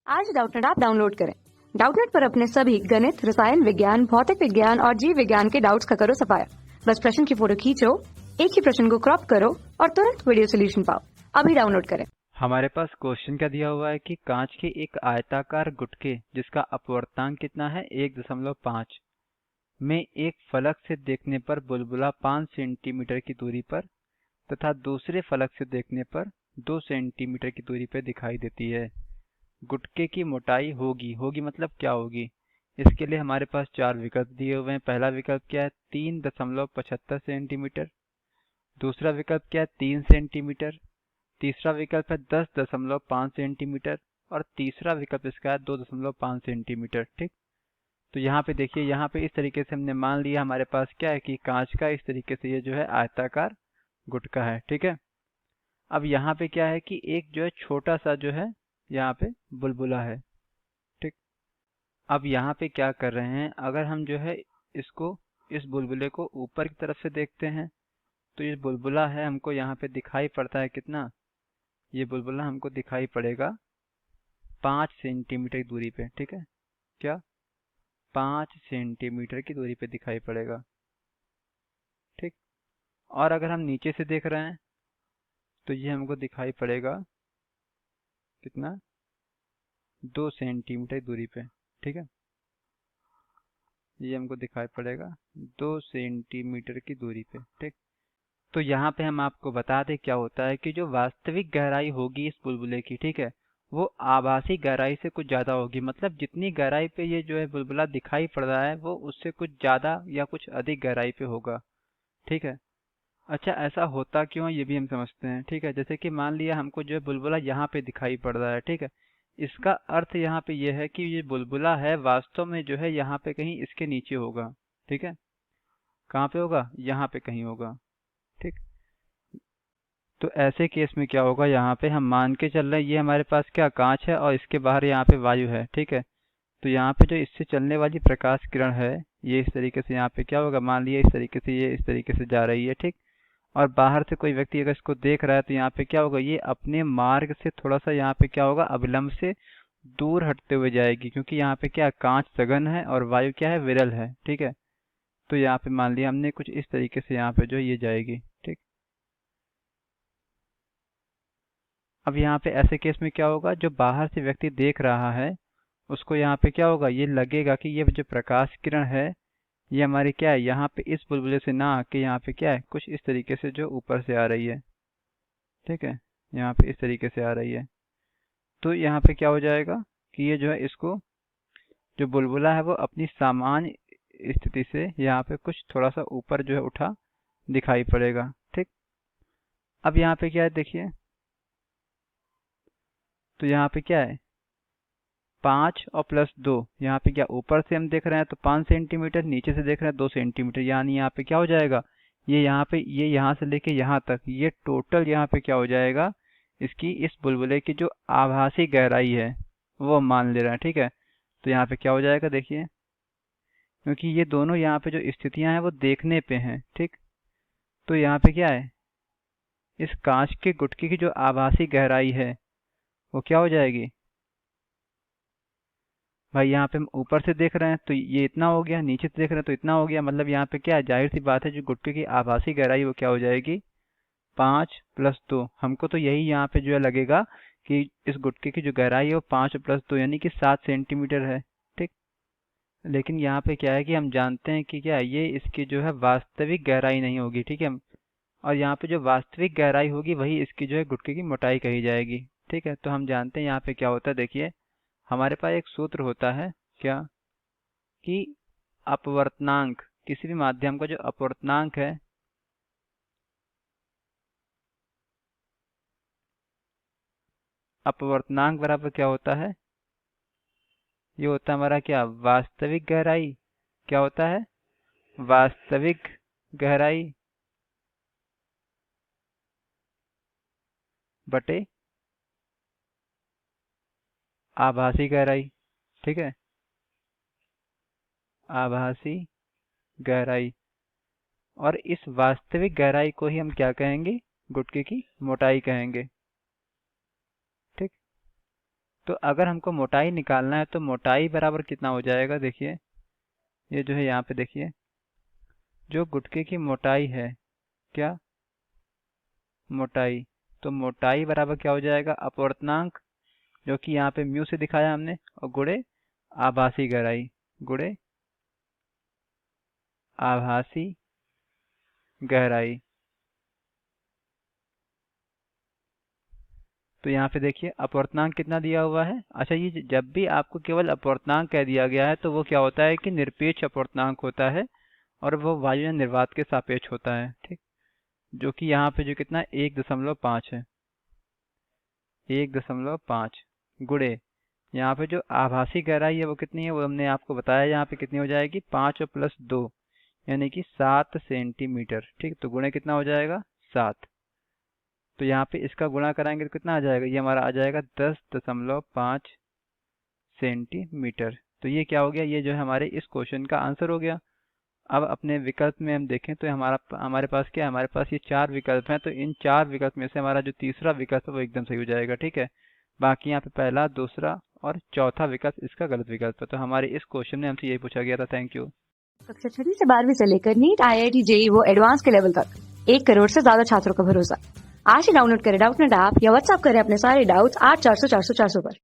आज Doubtnut app download करें। Doubtnut पर अपने सभी गणित, रसायन विज्ञान, भौतिक विज्ञान और जीव विज्ञान के डाउट्स का करो सफाया। बस प्रश्न की फोटो खींचो, एक ही प्रश्न को क्रॉप करो और तुरंत वीडियो सोल्यूशन पाओ। अभी डाउनलोड करें। हमारे पास क्वेश्चन क्या दिया हुआ है कि कांच के एक आयताकार गुटके जिसका अपवर्तनांक कितना है 1.5 में एक फलक से देखने पर बुलबुला 5 सेंटीमीटर की दूरी पर तथा दूसरे फलक से देखने पर 2 सेंटीमीटर की दूरी पर दिखाई देती है। गुटके की मोटाई होगी मतलब क्या होगी? इसके लिए हमारे पास 4 विकल्प दिए हुए हैं। पहला विकल्प क्या है? 3.75 सेंटीमीटर। दूसरा विकल्प क्या है? 3 सेंटीमीटर। तीसरा विकल्प है 10.5 सेंटीमीटर और तीसरा विकल्प इसका है 2.5 सेंटीमीटर। ठीक, तो यहाँ पे देखिए, यहाँ पे इस तरीके से हमने मान लिया हमारे पास क्या है कि कांच का इस तरीके से ये जो है आयताकार गुटका है। ठीक है, अब यहाँ पे क्या है कि एक जो है छोटा सा जो है यहाँ पे बुलबुला है। ठीक, अब यहाँ पे क्या कर रहे हैं, अगर हम जो है इसको इस बुलबुले को ऊपर की तरफ से देखते हैं तो ये बुलबुला है हमको यहाँ पे दिखाई पड़ता है कितना, ये बुलबुला हमको दिखाई पड़ेगा 5 सेंटीमीटर की दूरी पे। ठीक है, क्या 5 सेंटीमीटर की दूरी पे दिखाई पड़ेगा। ठीक, और अगर हम नीचे से देख रहे हैं तो ये हमको दिखाई पड़ेगा कितना, 2 सेंटीमीटर की दूरी पे। ठीक है, ये हमको दिखाई पड़ेगा 2 सेंटीमीटर की दूरी पे। ठीक, तो यहाँ पे हम आपको बता दें क्या होता है कि जो वास्तविक गहराई होगी इस बुलबुले की, ठीक है, वो आभासी गहराई से कुछ ज़्यादा होगी। मतलब जितनी गहराई पे ये जो है बुलबुला दिखाई पड़ रहा है वो उससे कुछ ज़्यादा या कुछ अधिक गहराई पे होगा। ठीक है, अच्छा ऐसा होता क्यों है ये भी हम समझते हैं। ठीक है, जैसे कि मान लिया हमको जो है बुलबुला यहाँ पे दिखाई पड़ रहा है। ठीक है, इसका अर्थ यहाँ पे ये है कि ये बुलबुला है वास्तव में जो है यहाँ पे कहीं इसके नीचे होगा। ठीक है, कहाँ पे होगा? यहाँ पे कहीं होगा। ठीक, तो ऐसे केस में क्या होगा, यहाँ पे हम मान के चल रहे हैं ये हमारे पास क्या कांच है और इसके बाहर यहाँ पे वायु है। ठीक है, तो यहाँ पे जो इससे चलने वाली प्रकाश किरण है ये इस तरीके से यहाँ पे क्या होगा, मान लिया इस तरीके से ये इस तरीके से जा रही है। ठीक, और बाहर से कोई व्यक्ति अगर इसको देख रहा है तो यहाँ पे क्या होगा, ये अपने मार्ग से थोड़ा सा यहाँ पे क्या होगा, अविलंब से दूर हटते हुए जाएगी, क्योंकि यहाँ पे क्या कांच सघन है और वायु क्या है, विरल है। ठीक है, तो यहाँ पे मान लिया हमने कुछ इस तरीके से यहाँ पे जो ये जाएगी। ठीक, अब यहाँ पे ऐसे केस में क्या होगा, जो बाहर से व्यक्ति देख रहा है उसको यहाँ पे क्या होगा, ये लगेगा कि ये जो प्रकाश किरण है ये हमारी क्या है, यहाँ पे इस बुलबुले से ना आके यहाँ पे क्या है, कुछ इस तरीके से जो ऊपर से आ रही है। ठीक है, यहाँ पे इस तरीके से आ रही है। तो यहाँ पे क्या हो जाएगा कि ये जो है इसको जो बुलबुला है वो अपनी सामान्य स्थिति से यहाँ पे कुछ थोड़ा सा ऊपर जो है उठा दिखाई पड़ेगा। ठीक, अब यहाँ पे क्या है देखिए, तो यहाँ पे क्या है 5 और +2, यहाँ पे क्या ऊपर से हम देख रहे हैं तो 5 सेंटीमीटर, नीचे से देख रहे हैं 2 सेंटीमीटर, यानी यहाँ पे क्या हो जाएगा, ये यहाँ से लेके यहाँ तक ये टोटल यहाँ पे क्या हो जाएगा, इसकी इस बुलबुले की जो आभासी गहराई है वो हम मान ले रहे हैं। ठीक है, तो यहाँ पे क्या हो जाएगा देखिए, क्योंकि ये दोनों यहाँ पे जो स्थितियां हैं वो देखने पे हैं। ठीक, तो यहाँ पे क्या है, इस कांच के गुटके की जो आभासी गहराई है वो क्या हो जाएगी भाई, यहाँ पे हम ऊपर से देख रहे हैं तो ये इतना हो गया, नीचे से देख रहे हैं तो इतना हो गया, मतलब यहाँ पे क्या है, जाहिर सी बात है जो गुटके की आभासी गहराई वो क्या हो जाएगी 5 + 2। हमको तो यही यहाँ पे जो है लगेगा कि इस गुटके की जो गहराई है वो 5 + 2 यानी कि 7 सेंटीमीटर है। ठीक, लेकिन यहाँ पे क्या है कि हम जानते हैं कि क्या है, ये इसकी जो है वास्तविक गहराई नहीं होगी। ठीक है, और यहाँ पे जो वास्तविक गहराई होगी वही इसकी जो है गुटके की मोटाई कही जाएगी। ठीक है, तो हम जानते हैं यहाँ पे क्या होता है देखिए, हमारे पास एक सूत्र होता है क्या, कि अपवर्तनांक, किसी भी माध्यम का जो अपवर्तनांक है अपवर्तनांक बराबर क्या होता है, ये होता है हमारा क्या, वास्तविक गहराई। क्या होता है, वास्तविक गहराई बटे आभासी गहराई। ठीक है, आभासी गहराई, और इस वास्तविक गहराई को ही हम क्या कहेंगे, गुटके की मोटाई कहेंगे। ठीक, तो अगर हमको मोटाई निकालना है तो मोटाई बराबर कितना हो जाएगा, देखिए ये जो है यहाँ पे देखिए, जो गुटके की मोटाई है, क्या मोटाई, तो मोटाई बराबर क्या हो जाएगा, अपवर्तनांक जो कि यहाँ पे म्यू से दिखाया हमने, और गुणे आभासी गहराई, गुणे आभासी गहराई। तो यहाँ पे देखिए अपवर्तनांक कितना दिया हुआ है। अच्छा, ये जब भी आपको केवल अपवर्तनांक कह दिया गया है तो वो क्या होता है कि निरपेक्ष अपवर्तनांक होता है, और वो वायु या निर्वात के सापेक्ष होता है, ठीक। जो कि यहाँ पे जो कितना 1.5 है, 1.5 गुणे यहाँ पे जो आभासी गहराई है वो कितनी है, वो हमने आपको बताया, यहाँ पे कितनी हो जाएगी 5 और प्लस 2 यानी कि 7 सेंटीमीटर, ठीक। तो गुणे कितना हो जाएगा 7। तो यहाँ पे इसका गुणा कराएंगे तो कितना आ जाएगा, ये हमारा आ जाएगा 10.5 सेंटीमीटर। तो ये क्या हो गया, ये जो है हमारे इस क्वेश्चन का आंसर हो गया। अब अपने विकल्प में हम देखें तो हमारे पास क्या है, हमारे पास ये 4 विकल्प हैं, तो इन 4 विकल्प में से हमारा जो तीसरा विकल्प है वो एकदम सही हो जाएगा, ठीक है। बाकी यहाँ पे पहला, दूसरा और चौथा विकल्प इसका गलत विकल्प है। तो हमारे इस क्वेश्चन में हमसे यही पूछा गया था। Thank you. कक्षा 6वीं से 12वीं से लेकर नीट, IIT, JEE वो एडवांस के लेवल तक 1 करोड़ से ज्यादा छात्रों का भरोसा। आज ही डाउनलोड करें डाउटनेट ऐप या व्हाट्सएप करें अपने सारे डाउट्स 8400 400 400 पर।